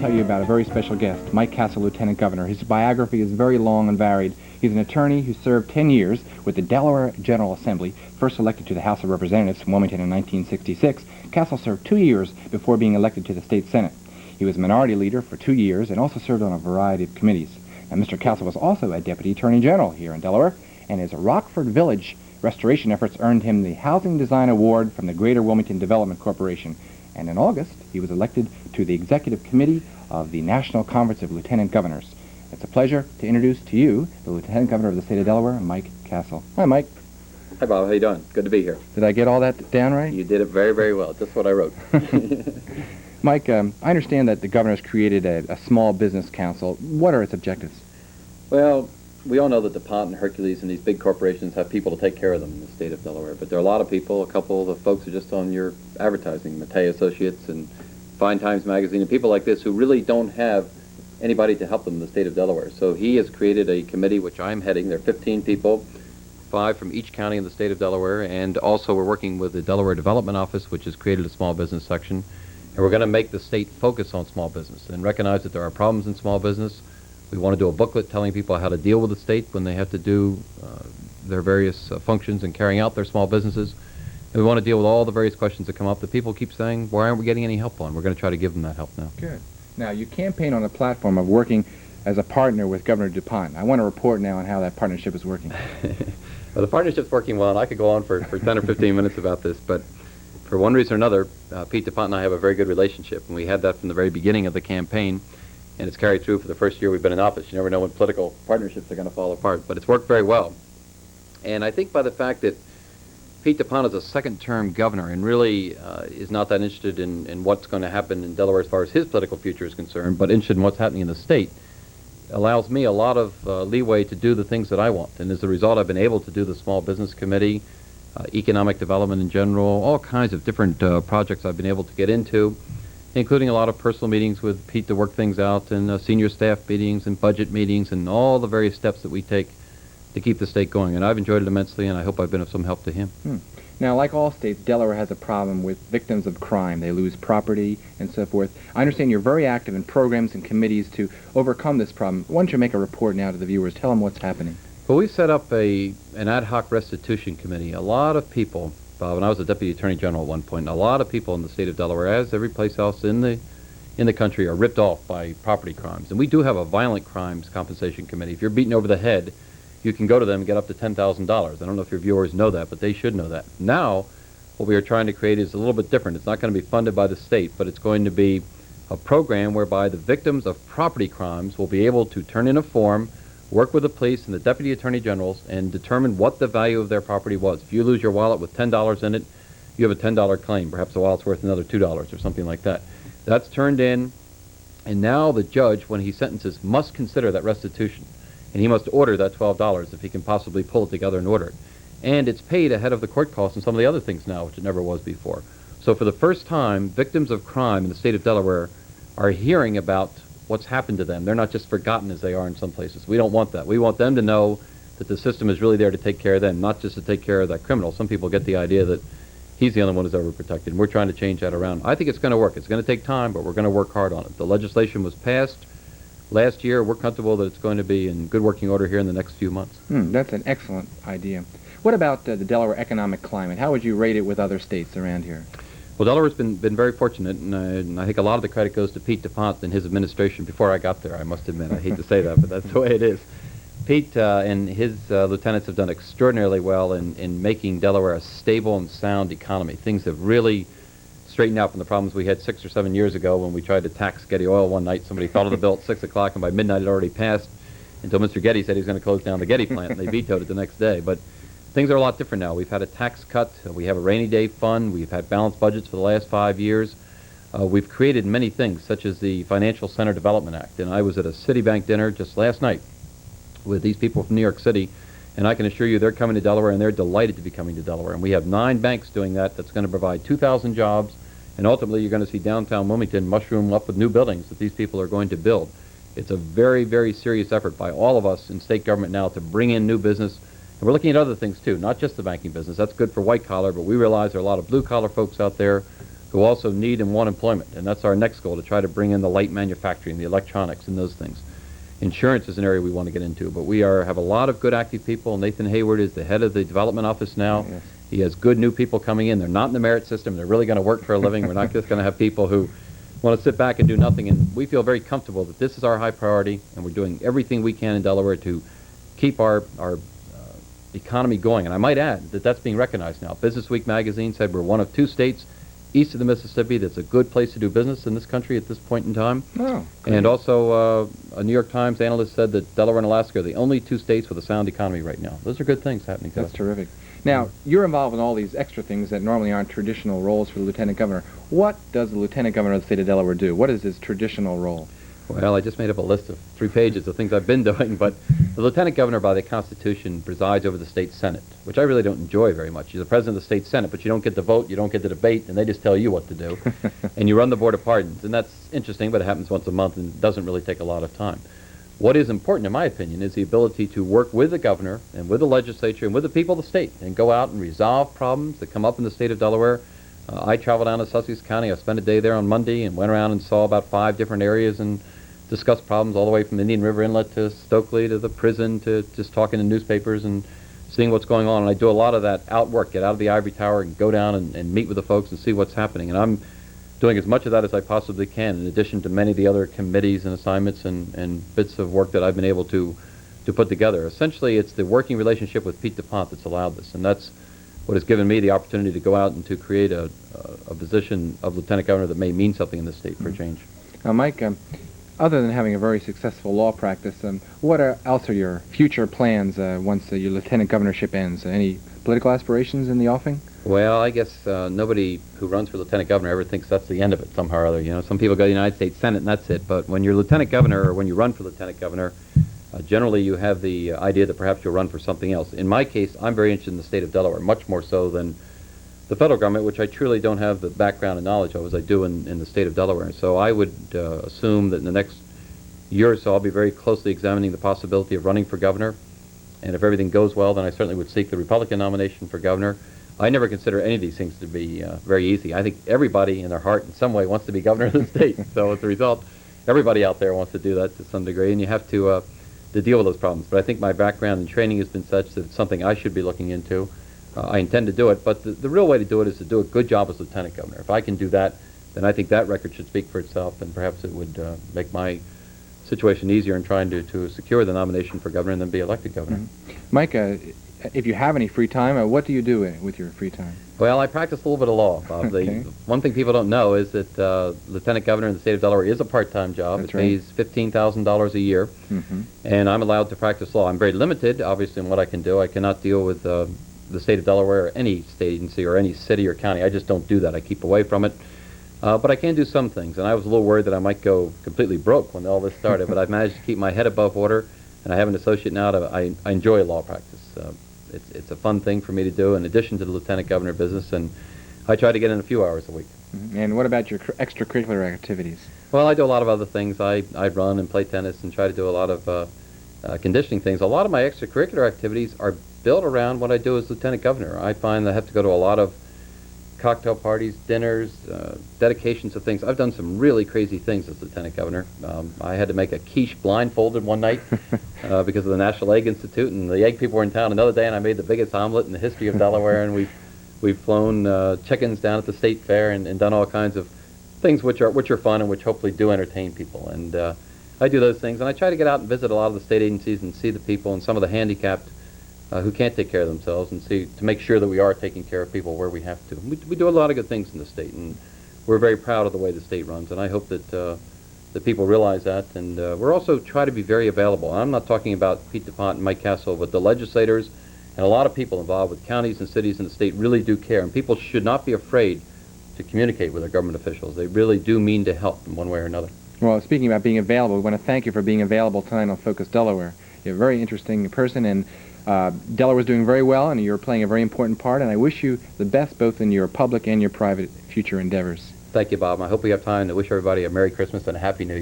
tell you about a very special guest, Mike Castle, Lieutenant Governor. His biography is very long and varied. He's an attorney who served 10 years with the Delaware General Assembly, first elected to the House of Representatives from Wilmington in 1966. Castle served 2 years before being elected to the state Senate. He was minority leader for 2 years and also served on a variety of committees. Now, Mr. Castle was also a Deputy Attorney General here in Delaware, and his Rockford Village restoration efforts earned him the Housing Design Award from the Greater Wilmington Development Corporation. And in August, he was elected to the Executive Committee of the National Conference of Lieutenant Governors. It's a pleasure to introduce to you the Lieutenant Governor of the state of Delaware, Mike Castle. Hi, Mike. Hi, Bob. How you doing? Good to be here. Did I get all that down right? You did it very, very well. Just what I wrote. Mike, I understand that the governor's created a small business council. What are its objectives? Well, we all know that DuPont and Hercules and these big corporations have people to take care of them in the state of Delaware. But there are a lot of people, a couple of the folks are just on your advertising, Mattei Associates and Fine Times Magazine, and people like this who really don't have anybody to help them in the state of Delaware. So he has created a committee which I'm heading. There are 15 people, 5 from each county in the state of Delaware, and also we're working with the Delaware Development Office, which has created a small business section. And we're going to make the state focus on small business and recognize that there are problems in small business. We want to do a booklet telling people how to deal with the state when they have to do their various functions and carrying out their small businesses. And we want to deal with all the various questions that come up that people keep saying, why aren't we getting any help on? We're going to try to give them that help now. Good. Now, you campaign on a platform of working as a partner with Governor DuPont. I want to report now on how that partnership is working. Well, the partnership's working well, and I could go on for 10 or 15 minutes about this, but for one reason or another, Pete DuPont and I have a very good relationship, and we had that from the very beginning of the campaign. And it's carried through for the first year we've been in office. You never know when political partnerships are going to fall apart, but it's worked very well. And I think by the fact that Pete DuPont is a second-term governor and really is not that interested in what's going to happen in Delaware as far as his political future is concerned, but interested in what's happening in the state, allows me a lot of leeway to do the things that I want. And as a result, I've been able to do the Small Business Committee, economic development in general, all kinds of different projects I've been able to get into, including a lot of personal meetings with Pete to work things out, and senior staff meetings and budget meetings and all the various steps that we take to keep the state going. And I've enjoyed it immensely, and I hope I've been of some help to him. Now, like all states, Delaware has a problem with victims of crime. They lose property and so forth. I understand you're very active in programs and committees to overcome this problem. Why don't you make a report now to the viewers? Tell them what's happening. Well, we set up an ad hoc restitution committee. A lot of people, when I was a Deputy Attorney General at one point, a lot of people in the state of Delaware, as every place else in the country, are ripped off by property crimes. And we do have a violent crimes compensation committee. If you're beaten over the head, you can go to them and get up to $10,000. I don't know if your viewers know that, but they should know that. Now, what we are trying to create is a little bit different. It's not going to be funded by the state, but it's going to be a program whereby the victims of property crimes will be able to turn in a form, work with the police and the Deputy Attorney Generals, and determine what the value of their property was. If you lose your wallet with $10 in it, you have a $10 claim. Perhaps the wallet's worth another $2 or something like that. That's turned in, and now the judge, when he sentences, must consider that restitution. And he must order that $12 if he can possibly pull it together and order it. And it's paid ahead of the court costs and some of the other things now, which it never was before. So for the first time, victims of crime in the state of Delaware are hearing about what's happened to them. They're not just forgotten as they are in some places. We don't want that. We want them to know that the system is really there to take care of them, not just to take care of that criminal. Some people get the idea that he's the only one who's ever protected, and we're trying to change that around. I think it's going to work. It's going to take time, but we're going to work hard on it. The legislation was passed last year. We're comfortable that it's going to be in good working order here in the next few months. That's an excellent idea. What about the Delaware economic climate? How would you rate it with other states around here? Well, Delaware's been very fortunate, and I think a lot of the credit goes to Pete DuPont and his administration before I got there, I must admit. I hate to say that, but that's the way it is. Pete and his lieutenants have done extraordinarily well in making Delaware a stable and sound economy. Things have really straightened out from the problems we had 6 or 7 years ago when we tried to tax Getty Oil one night. Somebody thought of the bill at 6 o'clock, and by midnight it already passed until Mr. Getty said he was going to close down the Getty plant, and they vetoed it the next day. But things are a lot different now. We've had a tax cut. We have a rainy day fund. We've had balanced budgets for the last 5 years. We've created many things, such as the Financial Center Development Act. And I was at a Citibank dinner just last night with these people from New York City, and I can assure you they're coming to Delaware, and they're delighted to be coming to Delaware. And we have 9 banks doing that. That's going to provide 2,000 jobs, and ultimately you're going to see downtown Wilmington mushroom up with new buildings that these people are going to build. It's a very, very serious effort by all of us in state government now to bring in new business. And we're looking at other things too, not just the banking business. That's good for white collar, but we realize there are a lot of blue collar folks out there who also need and want employment. And that's our next goal, to try to bring in the light manufacturing, the electronics, and those things. Insurance is an area we want to get into, but we have a lot of good active people. Nathan Hayward is the head of the development office now. Yes. He has good new people coming in. They're not in the merit system. They're really going to work for a living. We're not just going to have people who want to sit back and do nothing. And we feel very comfortable that this is our high priority, and we're doing everything we can in Delaware to keep our economy going. And I might add that that's being recognized now. Business Week magazine said we're one of 2 states east of the Mississippi that's a good place to do business in this country at this point in time. Oh, and also a New York Times analyst said that Delaware and Alaska are the only 2 states with a sound economy right now. Those are good things happening to us. That's terrific. Now, you're involved in all these extra things that normally aren't traditional roles for the Lieutenant Governor. What does the Lieutenant Governor of the state of Delaware do? What is his traditional role? Well, I just made up a list of 3 pages of things I've been doing, but the Lieutenant Governor by the Constitution presides over the state Senate, which I really don't enjoy very much. You're the President of the state Senate, but you don't get to vote, you don't get to debate, and they just tell you what to do. And you run the Board of Pardons, and that's interesting, but it happens once a month and doesn't really take a lot of time. What is important, in my opinion, is the ability to work with the governor and with the legislature and with the people of the state and go out and resolve problems that come up in the state of Delaware. I traveled down to Sussex County. I spent a day there on Monday and went around and saw about 5 different areas and discussed problems all the way from Indian River Inlet to Stokely to the prison to just talking in newspapers and seeing what's going on. And I do a lot of that outwork, get out of the ivory tower and go down and meet with the folks and see what's happening. And I'm doing as much of that as I possibly can, in addition to many of the other committees and assignments and bits of work that I've been able to put together. Essentially, it's the working relationship with Pete DuPont that's allowed this, and that's what has given me the opportunity to go out and to create a position of Lieutenant Governor that may mean something in this state for a change. Now, Mike, other than having a very successful law practice, what else are your future plans once your Lieutenant Governorship ends? Any political aspirations in the offing? Well, I guess nobody who runs for Lieutenant Governor ever thinks that's the end of it somehow or other. You know, some people go to the United States Senate and that's it. But when you're Lieutenant Governor, or when you run for Lieutenant Governor, generally you have the idea that perhaps you'll run for something else. In my case, I'm very interested in the state of Delaware, much more so than the federal government, which I truly don't have the background and knowledge of as I do in the state of Delaware. So I would assume that in the next year or so I'll be very closely examining the possibility of running for governor. And if everything goes well, then I certainly would seek the Republican nomination for governor. I never consider any of these things to be very easy. I think everybody in their heart in some way wants to be governor of the state. So as a result, everybody out there wants to do that to some degree, and you have to deal with those problems. But I think my background and training has been such that it's something I should be looking into. I intend to do it, but the real way to do it is to do a good job as lieutenant governor. If I can do that, then I think that record should speak for itself, and perhaps it would make my situation easier in trying to secure the nomination for governor and then be elected governor. Mm-hmm. Mike, if you have any free time, what do you do with your free time? Well, I practice a little bit of law, Bob. Okay. One thing people don't know is that Lieutenant Governor in the state of Delaware is a part-time job. That's it right. pays $15,000 a year, and I'm allowed to practice law. I'm very limited, obviously, in what I can do. I cannot deal with the state of Delaware or any state agency or any city or county. I just don't do that. I keep away from it. But I can do some things, and I was a little worried that I might go completely broke when all this started, but I've managed to keep my head above water, and I have an associate now. I enjoy law practice. It's a fun thing for me to do in addition to the lieutenant governor business, and I try to get in a few hours a week. And what about your extracurricular activities? Well, I do a lot of other things. I run and play tennis and try to do a lot of conditioning things. A lot of my extracurricular activities are built around what I do as lieutenant governor. I find that I have to go to a lot of cocktail parties, dinners, dedications of things. I've done some really crazy things as lieutenant governor. I had to make a quiche blindfolded one night because of the National Egg Institute, and the egg people were in town another day, and I made the biggest omelet in the history of Delaware, and we've flown chickens down at the state fair and done all kinds of things which are fun and which hopefully do entertain people. And I do those things, and I try to get out and visit a lot of the state agencies and see the people and some of the handicapped who can't take care of themselves, and to make sure that we are taking care of people where we have to. We do a lot of good things in the state, and we're very proud of the way the state runs, and I hope that people realize that. And we're also try to be very available. I'm not talking about Pete DuPont and Mike Castle, but the legislators and a lot of people involved with counties and cities in the state really do care, and people should not be afraid to communicate with their government officials. They really do mean to help in one way or another. Well, speaking about being available, we want to thank you for being available tonight on Focus Delaware. You're a very interesting person, and Delaware's doing very well, and you're playing a very important part, and I wish you the best both in your public and your private future endeavors. Thank you, Bob. I hope we have time to wish everybody a Merry Christmas and a Happy New Year.